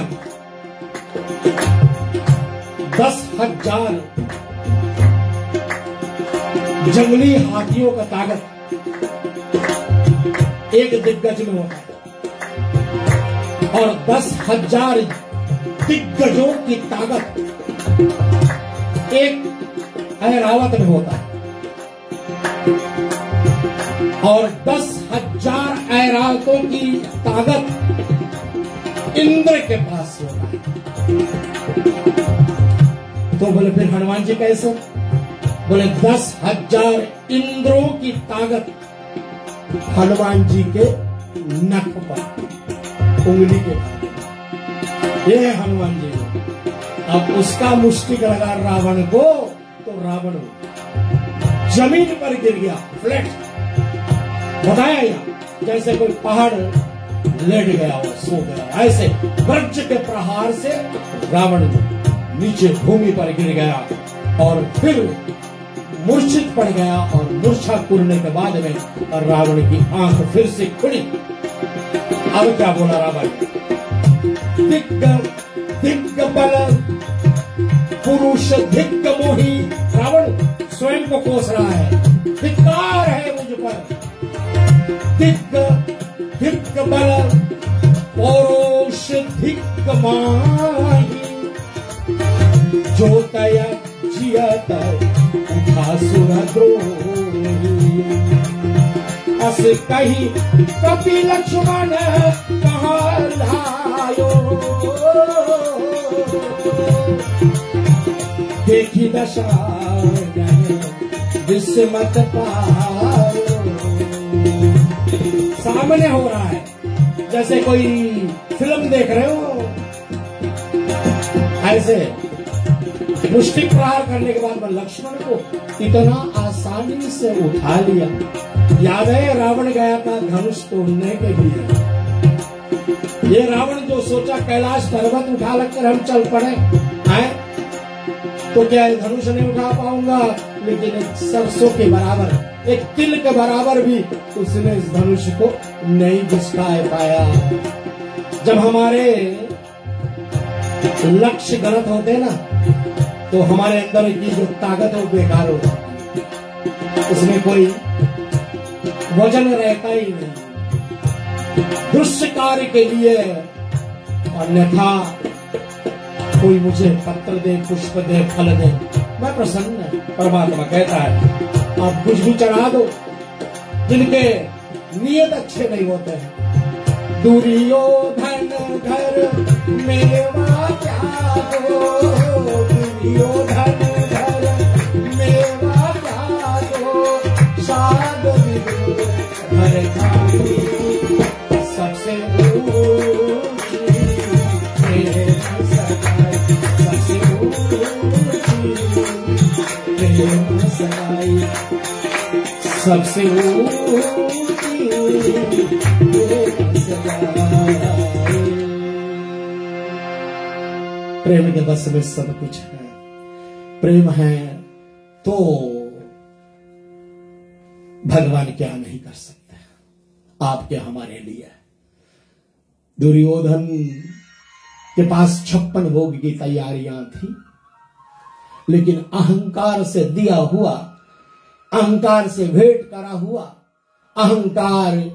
10,000 जंगली हाथियों का ताकत एक दिग्गज में होता है और 10,000 दिग्गजों की ताकत एक ऐरावत में होता है और 10,000 ऐरावतों की ताकत इंद्र के पास होता है। तो बोले फिर हनुमान जी कैसे? बोले 10,000 इंद्रों की ताकत हनुमान जी के नख पर, उंगली के पास। ये है हनुमान जी। अब उसका मुष्टिक लगा रावण को, तो रावण जमीन पर गिर गया, फ्लैट। बताया या जैसे कोई पहाड़ लेट गया हो, सो गया, ऐसे वज्र के प्रहार से रावण नीचे भूमि पर गिर गया और फिर मूर्छित पड़ गया और मूर्छा खुलने के बाद में रावण की आंख फिर से खुली। अब क्या बोला रावण? दिग्ग बल पुरुष दिग्ग मोही। रावण स्वयं को कोस रहा है, धिक्कार है मुझ पर। दिग्ग बल पौरुष दिग्ग माही, जो तया जियत उठा सुरद्रोही। अस कही कपि लक्ष्मण कहाँ लायो, देखी दशा विस्मत पायो। सामने हो रहा है जैसे कोई फिल्म देख रहे हो, ऐसे मुष्टिक प्रहार करने के बाद लक्ष्मण को इतना आसानी से उठा लिया। याद है रावण गया था धनुष तोड़ने के लिए। ये रावण जो सोचा कैलाश पर्वत उठा लगकर हम चल पड़े हैं, तो क्या धनुष नहीं उठा पाऊंगा, लेकिन एक सरसों के बराबर, एक तिल के बराबर भी उसने इस धनुष को नहीं घुसा पाया। जब हमारे लक्ष्य गलत होते ना, तो हमारे अंदर की जो ताकत है वो बेकार हो जाती है, उसमें कोई वजन रहता ही नहीं। दुष्ट कार्य के लिए अन्यथा कोई मुझे पत्र दे, पुष्प दे, फल दे, मैं प्रसन्न। परमात्मा कहता है आप कुछ भी चढ़ा दो, जिनके नियत अच्छे नहीं होते हैं। दुर्योधन घर मेवा त्यागो, दुर्योधन घर मेवा त्यागो, साध विदुर घर खाई, सबसे ऊंची प्रेम सगाई, सबसे ऊंची प्रेम सगाई, सबसे ऊंची प्रेम सगाई। प्रेम के बस में सब कुछ है। प्रेम है तो भगवान क्या नहीं कर सकते आपके हमारे लिए। दुर्योधन के पास 56 भोग की तैयारियां थी, लेकिन अहंकार से दिया हुआ, अहंकार से भेंट करा हुआ, अहंकार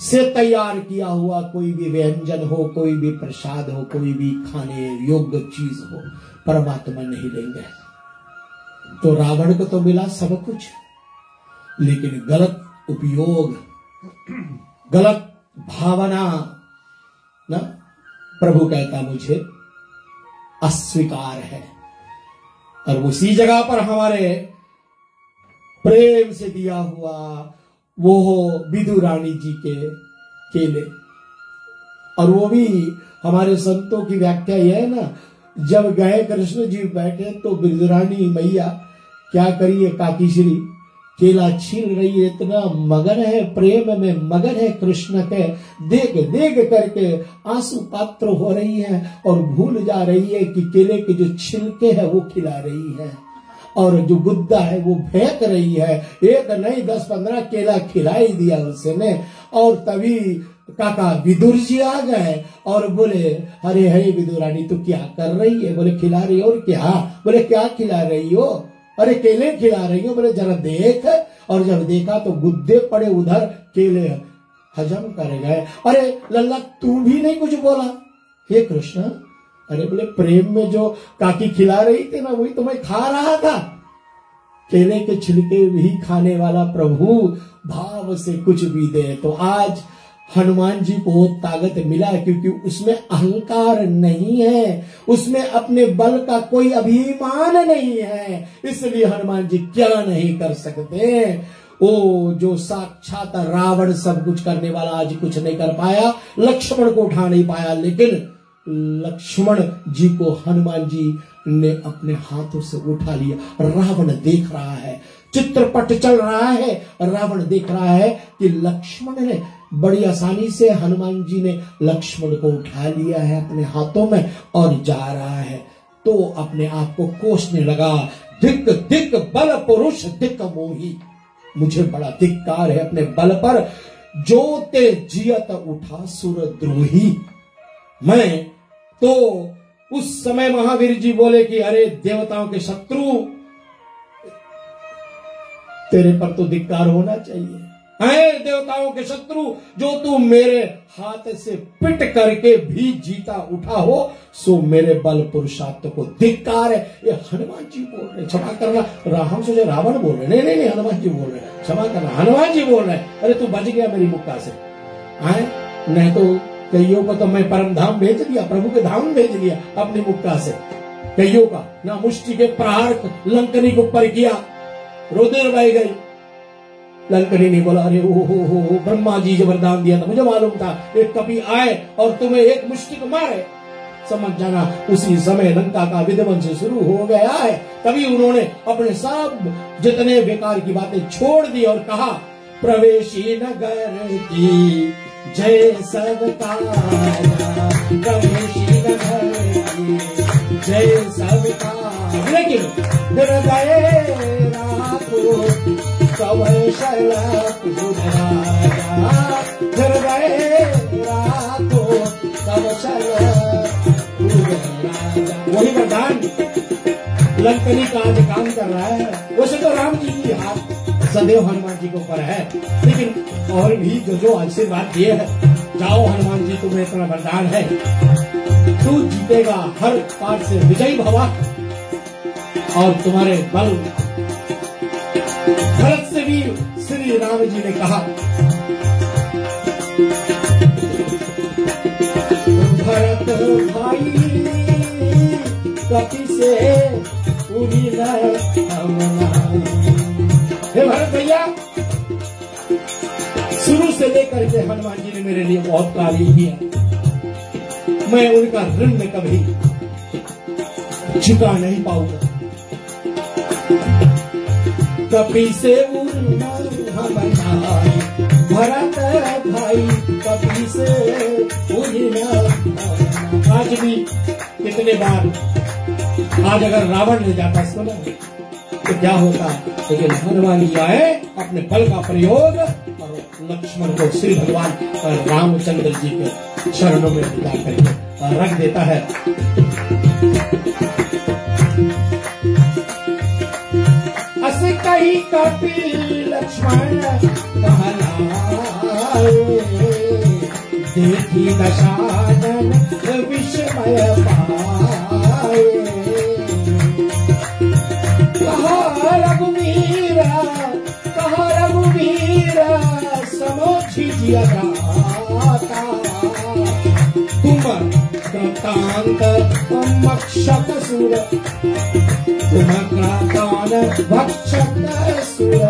से तैयार किया हुआ कोई भी व्यंजन हो, कोई भी प्रसाद हो, कोई भी खाने योग्य चीज हो, परमात्मा नहीं लेंगे। तो रावण को तो मिला सब कुछ, लेकिन गलत उपयोग, गलत भावना ना, प्रभु कहता मुझे अस्वीकार है। और उसी जगह पर हमारे प्रेम से दिया हुआ वो हो विदु रानी जी के केले। और वो भी हमारे संतों की व्याख्या यह है ना, जब गए कृष्ण जी बैठे तो विदु रानी मैया क्या करिए काकीश्री केला छील रही है, इतना मगन है, प्रेम में मगन है कृष्ण के, देख देख करके आंसू पात्र हो रही है और भूल जा रही है कि केले के जो छिलके है वो खिला रही है और जो गुद्दा है वो फेंक रही है। एक नहीं 10-15 केला खिलाई दिया उसने। और तभी काका विदुर जी आ गए और बोले, अरे हरे विदुरानी तू क्या कर रही है? बोले खिला रही हो। और क्या? बोले क्या खिला रही हो? अरे केले खिला रही हो। बोले जरा देख। और जब देखा तो गुद्दे पड़े उधर, केले हजम कर गए। अरे लल्ला तू भी नहीं कुछ बोला? हे कृष्ण, अरे बोले प्रेम में जो काकी खिला रही थी ना वही तो मैं खा रहा था। केले के छिलके भी खाने वाला प्रभु भाव से कुछ भी दे। तो आज हनुमान जी को ताकत मिला क्योंकि उसमें अहंकार नहीं है, उसमें अपने बल का कोई अभिमान नहीं है, इसलिए हनुमान जी क्या नहीं कर सकते। ओ जो साक्षात रावण सब कुछ करने वाला आज कुछ नहीं कर पाया, लक्ष्मण को उठा नहीं पाया, लेकिन लक्ष्मण जी को हनुमान जी ने अपने हाथों से उठा लिया। रावण देख रहा है, चित्रपट चल रहा है, रावण देख रहा है कि लक्ष्मण ने बड़ी आसानी से, हनुमान जी ने लक्ष्मण को उठा लिया है अपने हाथों में और जा रहा है। तो अपने आप को कोसने लगा, दिक दिक बल पुरुष दिक मोही, मुझे बड़ा धिक्कार है अपने बल पर, जो ते जियत उठा सुरद्रोही। मैं तो उस समय महावीर जी बोले कि अरे देवताओं के शत्रु, तेरे पर तो धिक्कार होना चाहिए। है देवताओं के शत्रु, जो तू मेरे हाथ से पिट करके भी जीता उठा हो, सो मेरे बल पुरुषार्थ को धिक्कार है। ये हनुमान जी बोल रहे, क्षमा करना। राम सोचे रावण बोल रहे, नहीं नहीं हनुमान जी बोल रहे, क्षमा करना हनुमान जी बोल रहे। अरे तू बच गया मेरी मुक्का से, आए नहीं तो कईयों को तो मैं परम धाम भेज दिया, प्रभु के धाम भेज दिया अपनी मुक्का से। कईयों का ना मुष्टि के प्रहार लंकनी को ऊपर किया, रुधिर बह गई। लंकनी ने बोला, अरे हो ब्रह्मा जी जो वरदान दिया था, मुझे मालूम था एक कपि आए और तुम्हें एक मुष्टि को मारे। समझ जाना उसी समय लंका का विध्वंस शुरू हो गया है। तभी उन्होंने अपने सब जितने बेकार की बातें छोड़ दी और कहा, प्रवेशी नगर की जय सबका, प्रवेशी नगर की जय सबका। लेकिन हृदय राखो कवशल राजा, हृदय राखो कवशल राजा। वही वरदान लंकनी का आज काम कर रहा है। वैसे तो राम जी की हाथ सदैव हनुमान जी के ऊपर है, लेकिन और भी जो आशीर्वाद दिए है, जाओ हनुमान जी तुम्हें इतना वरदान है, तू जीतेगा, हर पार से विजयी भवा। और तुम्हारे बल, भरत से भी श्री राम जी ने कहा, भरत भाई कपि से पूरी हे भरत भैया, शुरू से लेकर के हनुमान जी ने मेरे लिए बहुत कार्य किया, मैं उनका ऋण में कभी चुका नहीं पाऊंगा। कपि से भरत भाई कपि से आज भी कितने बार, आज अगर रावण ले जाता इसको ना तो क्या होता, लेकिन हनुमान जी आए, अपने बल का प्रयोग और लक्ष्मण को श्री भगवान रामचंद्र जी के चरणों में भिजा करके रख देता है। अस कही कपि लक्ष्मण कहलाए, देखी दशानन विस्मय पाए। कहा रघुवीरा समोझी जियदाता, तुम कृतांत भक्षक सुर, तुम कृतान भक्षक सुर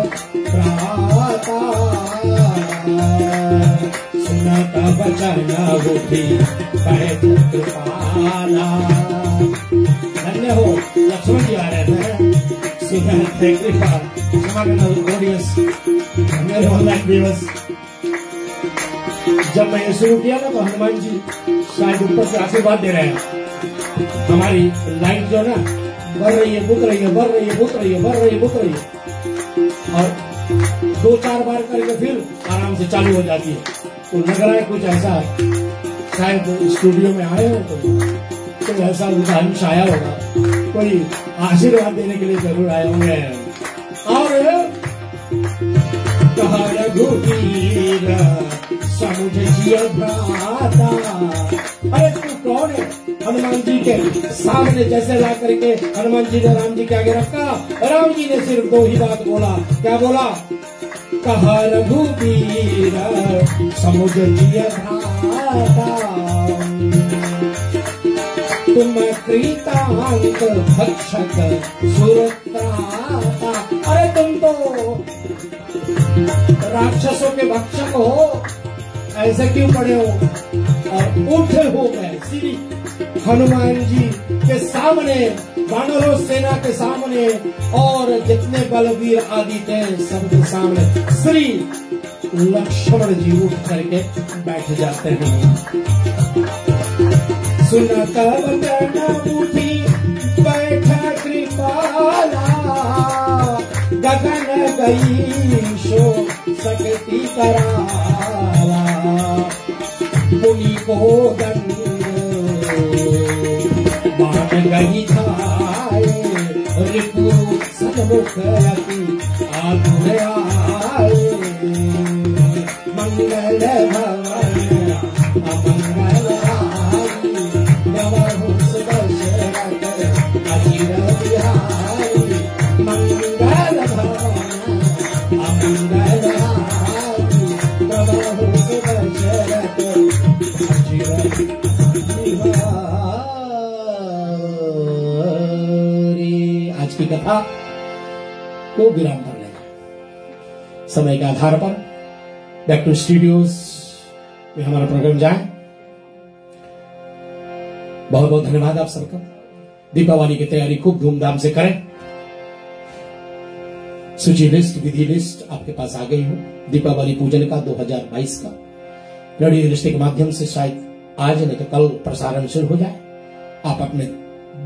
प्राता। सुनत वचन बुद्धि कहे कृपाला। धन्य हो लक्ष्मण जी आ रहे हैं, क्षमा करना ऑडियंस, मेरे ऑनलाइन व्यूअर्स। जब मैंने शुरू किया ना तो हनुमान जी शायद ऊपर से आशीर्वाद दे रहे हैं। हमारी लाइट जो ना बढ़ रही है, बुक रही है, बढ़ रही है, बुक रही है, बढ़ रही है, बुक रही है, और 2-4 बार करके फिर आराम से चालू हो जाती है। तो लग रहा है कुछ ऐसा शायद स्टूडियो में आए हो तो ऐसा उदाहरण आया होगा, कोई आशीर्वाद देने के लिए जरूर आए होंगे। और कहा रघुवीर समुझ जिय भ्राता, अरे तू कौन है? हनुमान जी के सामने जैसे ला करके हनुमान जी ने राम जी के आगे रखा, राम जी ने सिर्फ 2 ही बात बोला। क्या बोला? कहा रघुवीर समुझ जिय भ्राता, तुम कृतांत भक्षक सुरत्राता। अरे तुम तो राक्षसों के भक्षक हो, ऐसे क्यों पड़े हो? और उठे हो गए श्री हनुमान जी के सामने, वानरों सेना के सामने, और जितने बलवीर आदि थे सबके सामने श्री लक्ष्मण जी उठ करके बैठ जाते हैं। सुनत वचन उठी बैठा कृपाला, गगन गई शो सकती कराला, पुनि को दंड बाण गई छाए, रिपु सन्मुख रति आतुर आए, मंगल भवन अमंगल हारी, नवहु सुदर्शनक अचिर बिहारी, मंगल भवन अमंगल हारी, नवहु सुदर्शनक अचिर बिहारी। आज की कथा को विराम कर लेना। समय के आधार पर बैक टू स्टूडियोज में हमारा प्रोग्राम जाए। बहुत बहुत धन्यवाद आप सबका। दीपावली की तैयारी खूब धूमधाम से करें। सूची लिस्ट, विधि लिस्ट आपके पास आ गई हो। दीपावली पूजन का 2022 का रेडियो रिश्ते के माध्यम से शायद आज नहीं तो कल प्रसारण शुरू हो जाए। आप अपने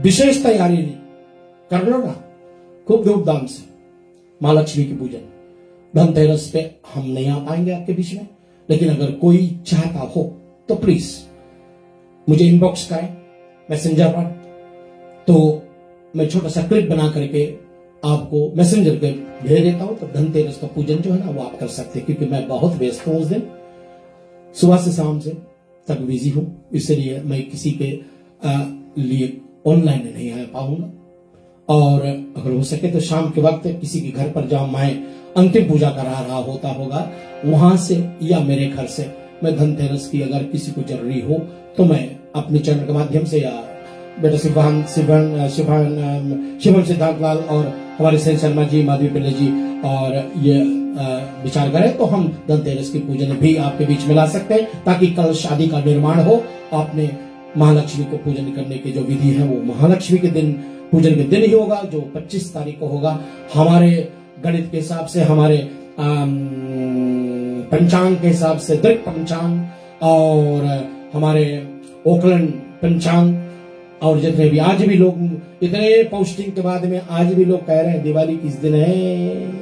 विशेष तैयारी कर लो ना खूब धूमधाम से। माँ लक्ष्मी की पूजन, धनतेरस पे हम नहीं आ पाएंगे आपके बीच में, लेकिन अगर कोई चाहता हो तो प्लीज मुझे इनबॉक्स करें मैसेंजर पर, तो मैं छोटा सा क्लिप बना करके आपको मैसेंजर पे भेज देता हूं। तो धनतेरस का पूजन जो है ना वो आप कर सकते हैं, क्योंकि मैं बहुत व्यस्त हूं उस दिन, सुबह से शाम से तक बिजी हूं, इसलिए मैं किसी के लिए ऑनलाइन नहीं आ पाऊंगा। और अगर हो सके तो शाम के वक्त किसी के घर पर जहां मैं अंतिम पूजा करा रहा होता होगा वहां से या मेरे घर से मैं धनतेरस की अगर किसी को जरूरी हो तो मैं अपने चैनल के माध्यम से या बेटा शिवम सिद्धांत लाल और हमारे सेन शर्मा जी, माधवी पिल्ले जी और ये विचार करें तो हम धनतेरस की पूजन भी आपके बीच में ला सकते हैं, ताकि कल शादी का निर्माण हो। आपने महालक्ष्मी को पूजन करने की जो विधि है वो महालक्ष्मी के दिन पूजन के दिन ही होगा, जो 25 तारीख को होगा। हमारे गणित के हिसाब से, हमारे पंचांग के हिसाब से दृक पंचांग और हमारे ओकलैंड पंचांग, और जितने भी आज भी लोग इतने पोस्टिंग के बाद में आज भी लोग कह रहे हैं दिवाली किस दिन है,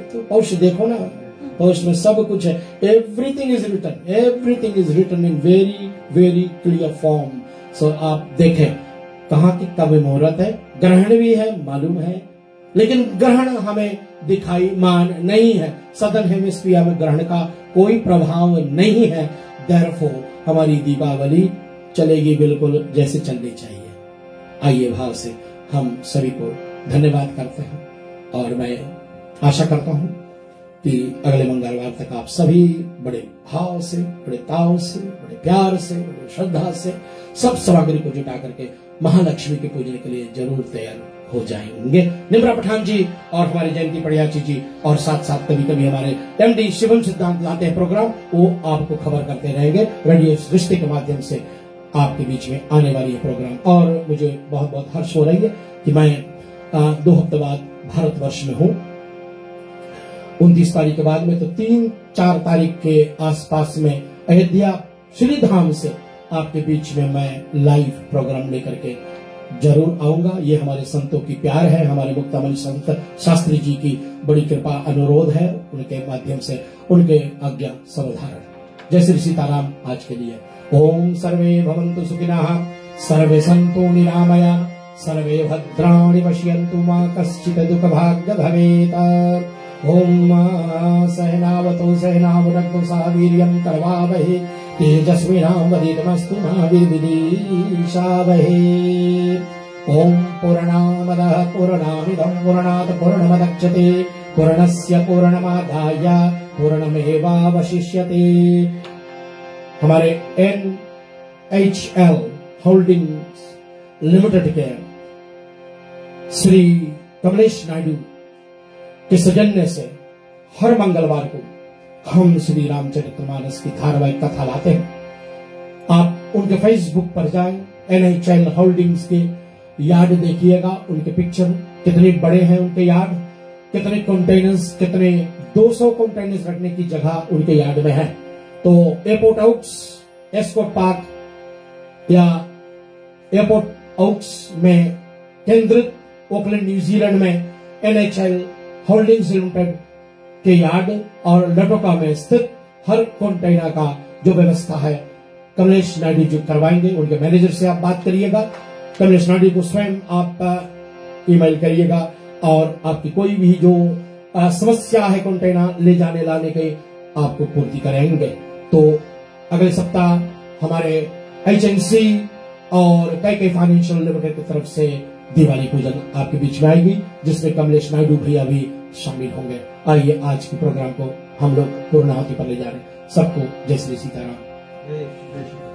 तो पोस्ट देखो ना, पोस्ट में सब कुछ है। Everything is written in very very clear form. So आप देखें कहाँ की कब मुहूर्त है। ग्रहण भी है मालूम है, लेकिन ग्रहण हमें दिखाई मान नहीं है। सदर्न हेमिस्फीयर में ग्रहण का कोई प्रभाव नहीं है। देयरफॉर हमारी दीपावली चलेगी बिल्कुल जैसे चलनी चाहिए। आइए भाव से हम सभी को धन्यवाद करते हैं, और मैं आशा करता हूं कि अगले मंगलवार तक आप सभी बड़े भाव से, बड़े ताव से, बड़े प्यार से, बड़े श्रद्धा से सब सामग्री को जुटा करके महालक्ष्मी के पूजन के लिए जरूर तैयार हो जाएंगे। निम्रा पठान जी और हमारे जयंती पड़ियाची जी और साथ साथ कभी कभी हमारे एमडी शिवम सिद्धांत लाते हैं प्रोग्राम, वो आपको खबर करते रहेंगे रेडियो रिश्ते के माध्यम से आपके बीच में आने वाली है प्रोग्राम। और मुझे बहुत बहुत हर्ष हो रही है कि मैं 2 हफ्ते बाद भारतवर्ष में हूं। 29 तारीख के बाद में तो 3-4 तारीख के आसपास में अयोध्या श्री धाम से आपके बीच में मैं लाइव प्रोग्राम लेकर के जरूर आऊंगा। ये हमारे संतों की प्यार है, हमारे मुक्तामणि संत शास्त्री जी की बड़ी कृपा अनुरोध है, उनके माध्यम से उनके आज्ञा सर्वधारण। जय श्री सीताराम। आज के लिए ओम सर्वे भवन्तु सुखिनः, सर्वे सन्तु निरामया, सर्वे भद्राणि पश्यन्तु मा कश्चित् दुःखभाग् भवेत्। ओम सहनावतु सहनावुनक्तु सह वीर्यं करवावहै, तेजस्विनावधीतमस्तु मा विद्विषावहै। ओम पूर्णमदः पूर्णमिदं पूर्णात् पूर्णमुदच्यते, पूर्णस्य पूर्णमादाय पूर्णमेवावशिष्यते। हमारे NHL होल्डिंग्स लिमिटेड के श्री कमलेश नायडू के सौजन्य से हर मंगलवार को हम श्री रामचरितमानस की धारावाहिक कथा लाते हैं। आप उनके फेसबुक पर जाएं, NHL होल्डिंग्स के यार्ड देखिएगा, उनके पिक्चर कितने बड़े हैं, उनके यार्ड कितने कंटेनर्स, कितने 200 कंटेनर्स रखने की जगह उनके यार्ड में है। तो एयरपोर्ट आउट्स, एस्कॉर्ट पार्क या एयरपोर्ट आउट्स में केंद्रित ओकलैंड न्यूजीलैंड में NHL होल्डिंग्स लिमिटेड के यार्ड और लटोका में स्थित हर कंटेनर का जो व्यवस्था है कमलेश नायडू जी करवाएंगे। उनके मैनेजर से आप बात करिएगा, कमलेश नायडू को स्वयं आप ईमेल करिएगा और आपकी कोई भी जो समस्या है कंटेनर ले जाने लाने के आपको पूर्ति कराएंगे। तो अगले सप्ताह हमारे HNC और कई फाइनेंशियल लिमिटेड की तरफ से दिवाली पूजन आपके बीच में आएगी, जिसमें कमलेश नायडू भैया भी शामिल होंगे। आइए आज के प्रोग्राम को हम लोग पूर्णाहुति पर ले जा रहे हैं। सबको जय श्री सीताराम।